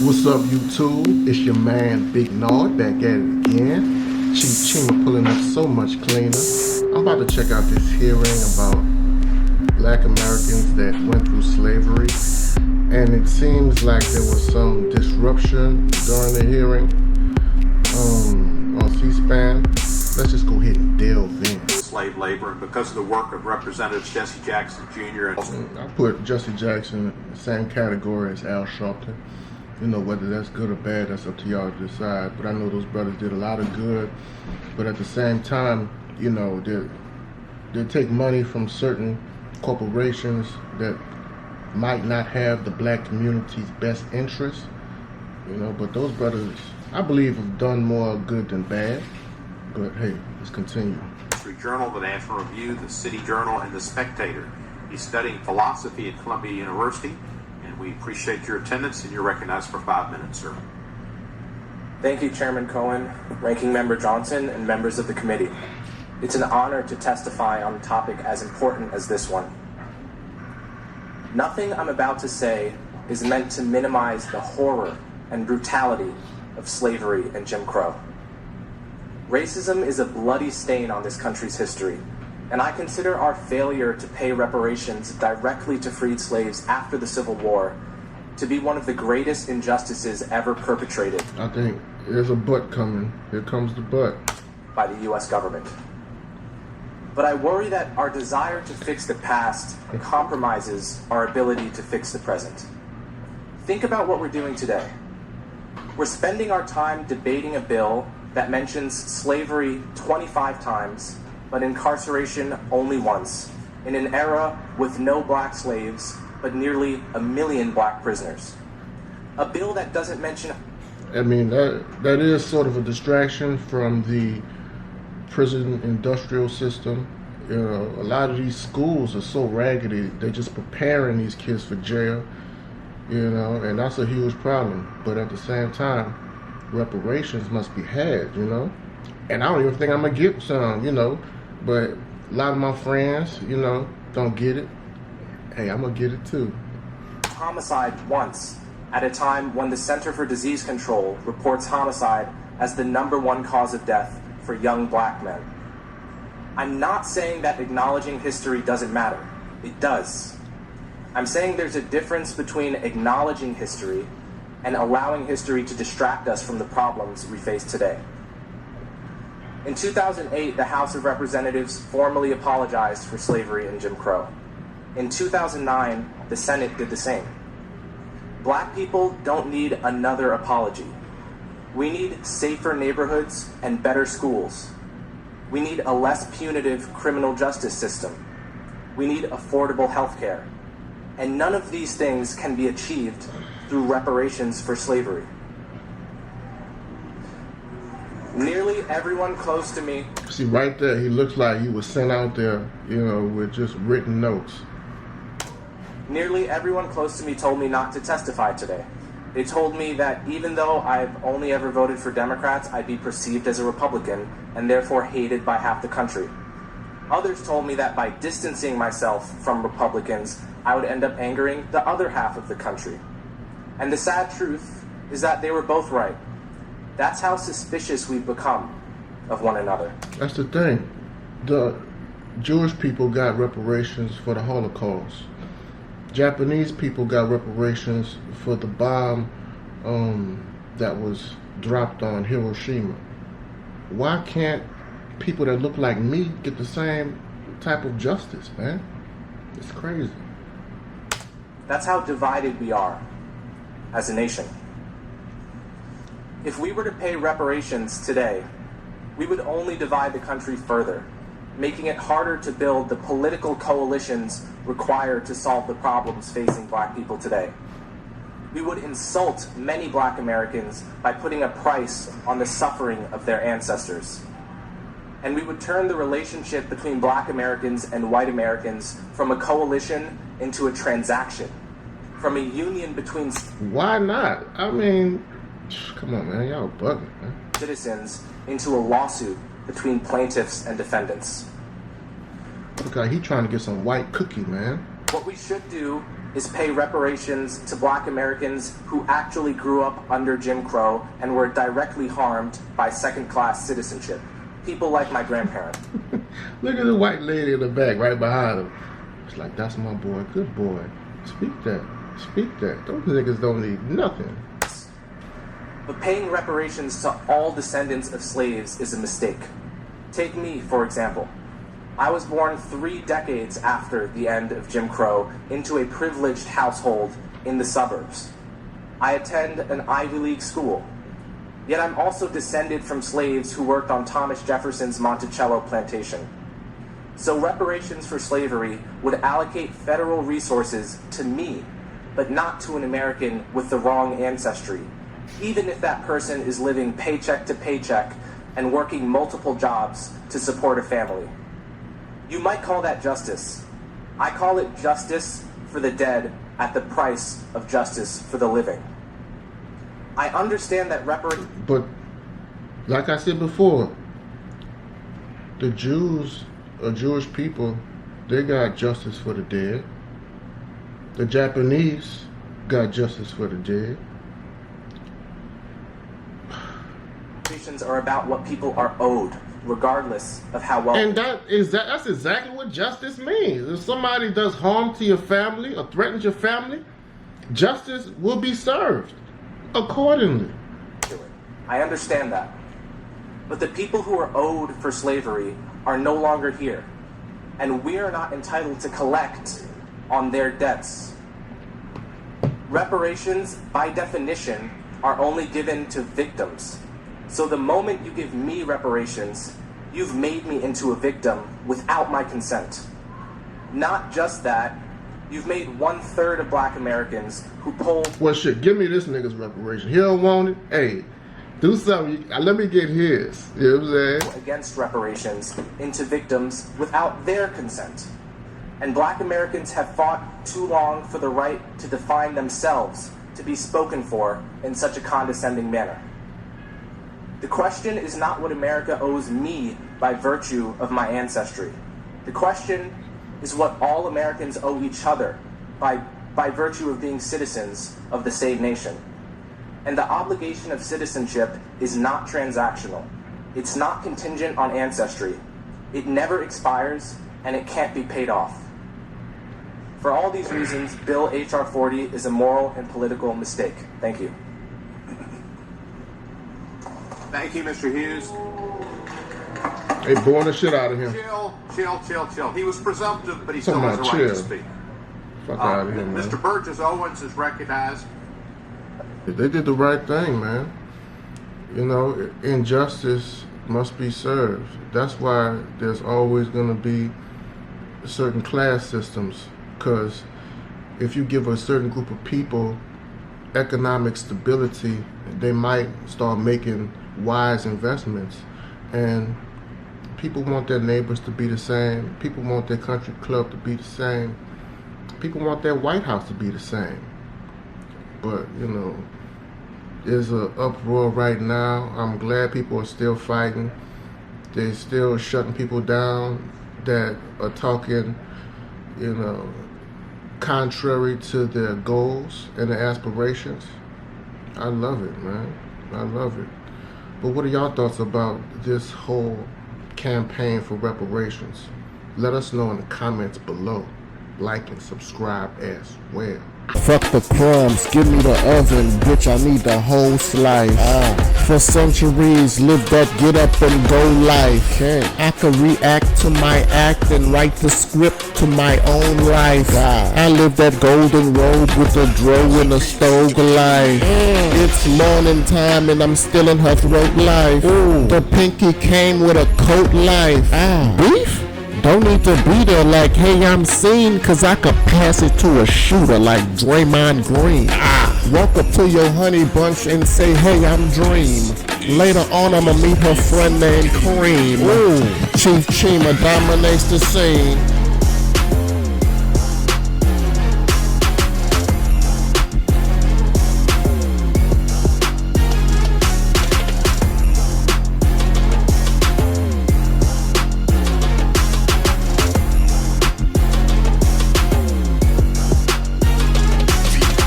What's up, YouTube? It's your man Big Nard back at it again. Chief Chima pulling up so much cleaner. I'm about to check out this hearing about black Americans that went through slavery, and it seems like there was some disruption during the hearing on C-SPAN. Let's just go ahead and delve in. Slave labor, and because of the work of Representatives Jesse Jackson Jr. I put Jesse Jackson in the same category as Al Sharpton. You know, whether that's good or bad, that's up to y'all to decide. But I know those brothers did a lot of good. But at the same time, you know, they take money from certain corporations that might not have the black community's best interests. You know, but those brothers, I believe, have done more good than bad. But hey, let's continue. Journal, the National Review, the City Journal, and the Spectator. He's studying philosophy at Columbia University. We appreciate your attendance, and you're recognized for 5 minutes, sir. Thank you, Chairman Cohen, Ranking Member Johnson, and members of the committee. It's an honor to testify on a topic as important as this one. Nothing I'm about to say is meant to minimize the horror and brutality of slavery and Jim Crow. Racism is a bloody stain on this country's history, and I consider our failure to pay reparations directly to freed slaves after the Civil War to be one of the greatest injustices ever perpetrated. I think there's a but coming. Here comes the but. By the U.S. government. But I worry that our desire to fix the past compromises our ability to fix the present. Think about what we're doing today. We're spending our time debating a bill that mentions slavery 25 times, but incarceration only once, in an era with no black slaves, but nearly 1 million black prisoners. A bill that doesn't mention... I mean, that is sort of a distraction from the prison industrial system. You know, a lot of these schools are so raggedy, they're just preparing these kids for jail, you know, and that's a huge problem. But at the same time, reparations must be had, you know. And I don't even think I'm gonna get some, you know. But a lot of my friends, you know, don't get it. Hey, I'm gonna get it too. Homicide once, at a time when the Center for Disease Control reports homicide as the #1 cause of death for young black men. I'm not saying that acknowledging history doesn't matter. It does. I'm saying there's a difference between acknowledging history and allowing history to distract us from the problems we face today. In 2008, the House of Representatives formally apologized for slavery and Jim Crow. In 2009, the Senate did the same. Black people don't need another apology. We need safer neighborhoods and better schools. We need a less punitive criminal justice system. We need affordable health care. And none of these things can be achieved through reparations for slavery. Nearly everyone close to me... See, right there, he looks like he was sent out there, you know, with just written notes. Nearly everyone close to me told me not to testify today. They told me that even though I've only ever voted for Democrats, I'd be perceived as a Republican and therefore hated by half the country. Others told me that by distancing myself from Republicans, I would end up angering the other half of the country. And the sad truth is that they were both right. That's how suspicious we've become of one another. That's the thing. The Jewish people got reparations for the Holocaust. Japanese people got reparations for the bomb that was dropped on Hiroshima. Why can't people that look like me get the same type of justice, man? It's crazy. That's how divided we are as a nation. If we were to pay reparations today, we would only divide the country further, making it harder to build the political coalitions required to solve the problems facing black people today. We would insult many black Americans by putting a price on the suffering of their ancestors. And we would turn the relationship between black Americans and white Americans from a coalition into a transaction, from a union between... Why not? I mean, come on, man, y'all bugging, man. Citizens into a lawsuit between plaintiffs and defendants. Look like he trying to get some white cookie, man. What we should do is pay reparations to Black Americans who actually grew up under Jim Crow and were directly harmed by second-class citizenship. People like my grandparents. Look at the white lady in the back right behind him. It's like, that's my boy, good boy. Speak that. Speak that. Those niggas don't need nothing. But paying reparations to all descendants of slaves is a mistake. Take me, for example. I was born 3 decades after the end of Jim Crow into a privileged household in the suburbs. I attend an Ivy League school. Yet I'm also descended from slaves who worked on Thomas Jefferson's Monticello plantation. So reparations for slavery would allocate federal resources to me, but not to an American with the wrong ancestry, even if that person is living paycheck to paycheck and working multiple jobs to support a family. You might call that justice. I call it justice for the dead at the price of justice for the living. I understand that But, like I said before, the Jews, or Jewish people, they got justice for the dead. The Japanese got justice for the dead. reparations are about what people are owed, regardless of how well. And that's exactly what justice means. If somebody does harm to your family or threatens your family, justice will be served accordingly. I understand that. But the people who are owed for slavery are no longer here, and we are not entitled to collect on their debts. Reparations, by definition, are only given to victims. So the moment you give me reparations, you've made me into a victim without my consent. Not just that, you've made 1/3 of Black Americans who polled. Well, shit, give me this nigga's reparation. He don't want it. Hey, do something. Let me get his. You know what I'm saying? Against reparations into victims without their consent. And Black Americans have fought too long for the right to define themselves, to be spoken for in such a condescending manner. The question is not what America owes me by virtue of my ancestry. The question is what all Americans owe each other by virtue of being citizens of the same nation. And the obligation of citizenship is not transactional. It's not contingent on ancestry. It never expires, and it can't be paid off. For all these reasons, Bill H.R. 40 is a moral and political mistake. Thank you. Thank you, Mr. Hughes. They boring the shit out of him. Chill. He was presumptive, but he still has a right to speak. Fuck out of here, man. Mr. Burgess Owens is recognized. They did the right thing, man. You know, injustice must be served. That's why there's always going to be certain class systems, because if you give a certain group of people economic stability, they might start making wise investments. And people want their neighbors to be the same. People want their country club to be the same. People want their White House to be the same. But, you know, there's an uproar right now. I'm glad people are still fighting. They're still shutting people down that are talking, you know, contrary to their goals and their aspirations. I love it, man. I love it. But what are y'all thoughts about this whole campaign for reparations? Let us know in the comments below. Like and subscribe as well. Fuck the crumbs, give me the oven, bitch, I need the whole slice. For centuries, live that get up and go life. I can react to my act and write the script to my own life. I live that golden road with a dro and a stove life. It's morning time and I'm still in her throat life. The pinky came with a coat life. Beef? Don't need to be there like, hey, I'm seen, cause I could pass it to a shooter like Draymond Green. Walk up to your honey bunch and say, hey, I'm Dream. Later on, I'ma meet her friend named Cream. Chief Chima dominates the scene.